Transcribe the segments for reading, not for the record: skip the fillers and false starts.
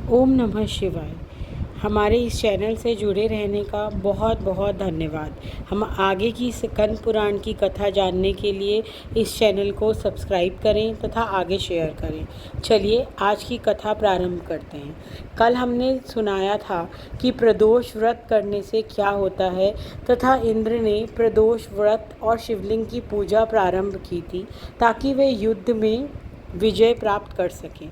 ओम नमः शिवाय। हमारे इस चैनल से जुड़े रहने का बहुत बहुत धन्यवाद। हम आगे की स्कंद पुराण की कथा जानने के लिए इस चैनल को सब्सक्राइब करें तथा आगे शेयर करें। चलिए आज की कथा प्रारंभ करते हैं। कल हमने सुनाया था कि प्रदोष व्रत करने से क्या होता है तथा इंद्र ने प्रदोष व्रत और शिवलिंग की पूजा प्रारंभ की थी ताकि वे युद्ध में विजय प्राप्त कर सकें।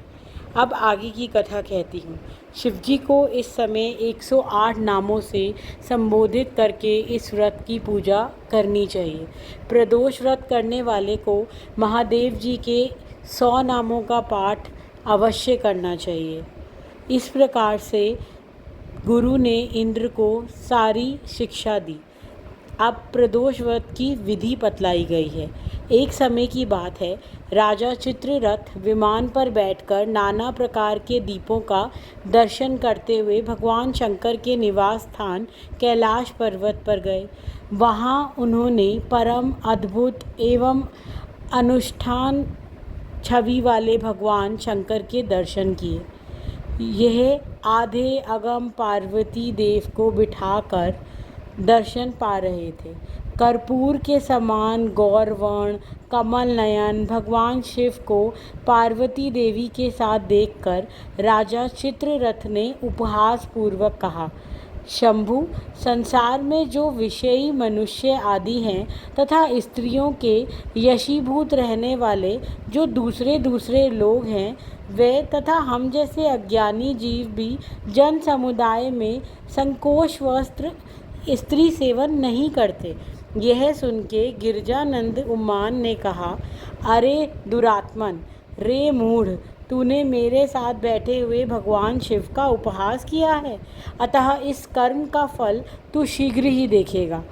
अब आगे की कथा कहती हूँ। शिवजी को इस समय 108 नामों से संबोधित करके इस व्रत की पूजा करनी चाहिए। प्रदोष व्रत करने वाले को महादेव जी के 100 नामों का पाठ अवश्य करना चाहिए। इस प्रकार से गुरु ने इंद्र को सारी शिक्षा दी। अब प्रदोष व्रत की विधि बतलाई गई है। एक समय की बात है, राजा चित्ररथ विमान पर बैठकर नाना प्रकार के दीपों का दर्शन करते हुए भगवान शंकर के निवास स्थान कैलाश पर्वत पर गए। वहाँ उन्होंने परम अद्भुत एवं अनुष्ठान छवि वाले भगवान शंकर के दर्शन किए। यह आधे अगम पार्वती देव को बिठाकर दर्शन पा रहे थे। कर्पूर के समान गौरवर्ण कमल नयन भगवान शिव को पार्वती देवी के साथ देखकर राजा चित्ररथ ने उपहास पूर्वक कहा, शंभु, संसार में जो विषयी मनुष्य आदि हैं तथा स्त्रियों के यशीभूत रहने वाले जो दूसरे दूसरे लोग हैं, वे तथा हम जैसे अज्ञानी जीव भी जन समुदाय में संकोच वस्त्र स्त्री सेवन नहीं करते। यह सुन के गिरजानंद उम्मान ने कहा, अरे दुरात्मन, रे मूढ़, तूने मेरे साथ बैठे हुए भगवान शिव का उपहास किया है, अतः इस कर्म का फल तू शीघ्र ही देखेगा।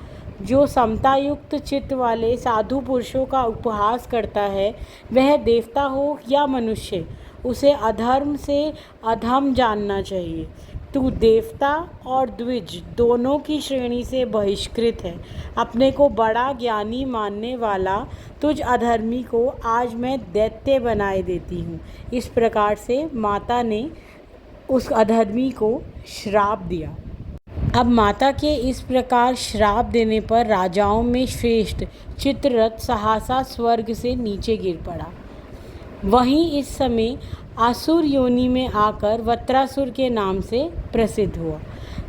जो समतायुक्त चित्त वाले साधु पुरुषों का उपहास करता है, वह देवता हो या मनुष्य, उसे अधर्म से अधम जानना चाहिए। तू देवता और द्विज दोनों की श्रेणी से बहिष्कृत है। अपने को बड़ा ज्ञानी मानने वाला तुझ अधर्मी को आज मैं दैत्य बनाए देती हूँ। इस प्रकार से माता ने उस अधर्मी को श्राप दिया। अब माता के इस प्रकार श्राप देने पर राजाओं में श्रेष्ठ चित्ररथ सहसा स्वर्ग से नीचे गिर पड़ा। वहीं इस समय आसुर योनि में आकर वत्रासुर के नाम से प्रसिद्ध हुआ।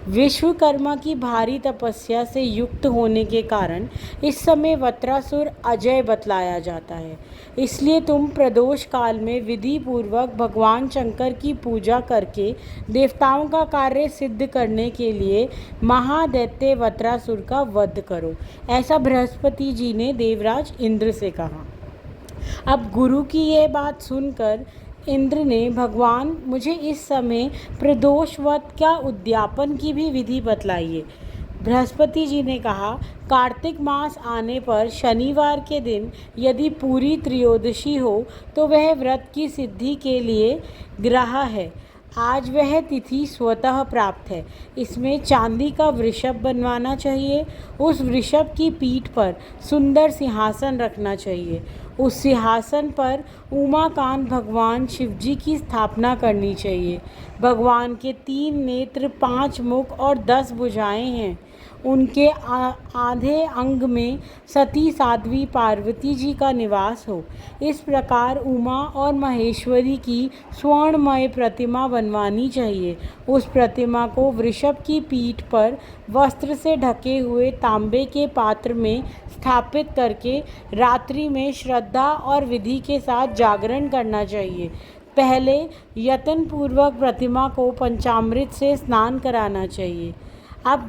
विश्वकर्मा की भारी तपस्या से युक्त होने के कारण इस समय वत्रासुर अजय बतलाया जाता है। इसलिए तुम प्रदोष काल में विधि पूर्वक भगवान शंकर की पूजा करके देवताओं का कार्य सिद्ध करने के लिए महादैत्य वत्रासुर का वध करो। ऐसा बृहस्पति जी ने देवराज इंद्र से कहा। अब गुरु की यह बात सुनकर इंद्र ने, भगवान, मुझे इस समय प्रदोषवत का उद्यापन की भी विधि बतलाइए। बृहस्पति जी ने कहा, कार्तिक मास आने पर शनिवार के दिन यदि पूरी त्रयोदशी हो तो वह व्रत की सिद्धि के लिए ग्रह है। आज वह तिथि स्वतः प्राप्त है। इसमें चांदी का वृषभ बनवाना चाहिए। उस वृषभ की पीठ पर सुंदर सिंहासन रखना चाहिए। उस सिंहासन पर उमाकांत भगवान शिवजी की स्थापना करनी चाहिए। भगवान के 3 नेत्र, 5 मुख और 10 भुजाएं हैं। उनके आधे अंग में सती साध्वी पार्वती जी का निवास हो। इस प्रकार उमा और महेश्वरी की स्वर्णमय प्रतिमा बनवानी चाहिए। उस प्रतिमा को वृषभ की पीठ पर वस्त्र से ढके हुए तांबे के पात्र में स्थापित करके रात्रि में श्रद्धा और विधि के साथ जागरण करना चाहिए। पहले यत्नपूर्वक प्रतिमा को पंचामृत से स्नान कराना चाहिए। अब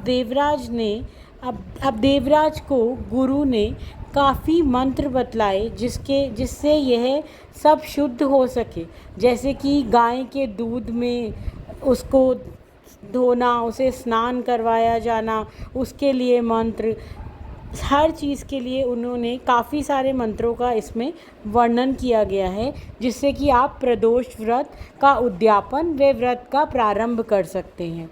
देवराज को गुरु ने काफ़ी मंत्र बतलाए जिससे यह सब शुद्ध हो सके, जैसे कि गाय के दूध में उसको धोना, उसे स्नान करवाया जाना, उसके लिए मंत्र, हर चीज़ के लिए उन्होंने काफ़ी सारे मंत्रों का इसमें वर्णन किया गया है, जिससे कि आप प्रदोष व्रत का उद्यापन व व्रत का प्रारंभ कर सकते हैं।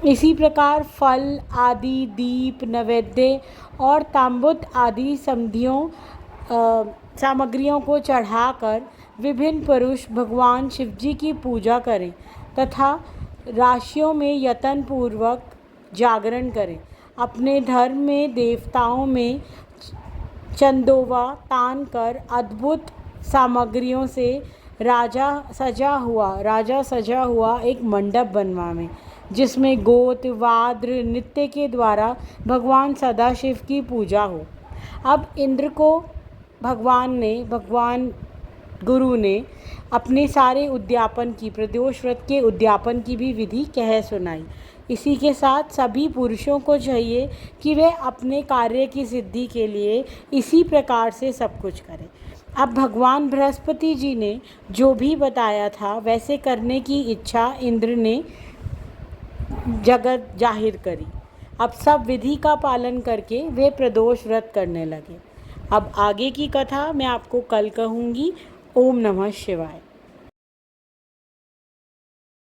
इसी प्रकार फल आदि, दीप, नैवेद्य और तांबुत आदि सामग्रियों को चढ़ाकर विभिन्न पुरुष भगवान शिवजी की पूजा करें। तथा राशियों में यत्नपूर्वक जागरण करें। अपने धर्म में देवताओं में चंदोवा तान कर अद्भुत सामग्रियों से राजा सजा हुआ एक मंडप बनवावें, जिसमें गोत वाद्य नृत्य के द्वारा भगवान सदाशिव की पूजा हो। अब इंद्र को भगवान गुरु ने अपने सारे उद्यापन की, प्रदोष व्रत के उद्यापन की भी विधि कह सुनाई। इसी के साथ सभी पुरुषों को चाहिए कि वे अपने कार्य की सिद्धि के लिए इसी प्रकार से सब कुछ करें। अब भगवान बृहस्पति जी ने जो भी बताया था वैसे करने की इच्छा इंद्र ने जगत जाहिर करी। अब सब विधि का पालन करके वे प्रदोष व्रत करने लगे। अब आगे की कथा मैं आपको कल कहूँगी। ओम नमः शिवाय।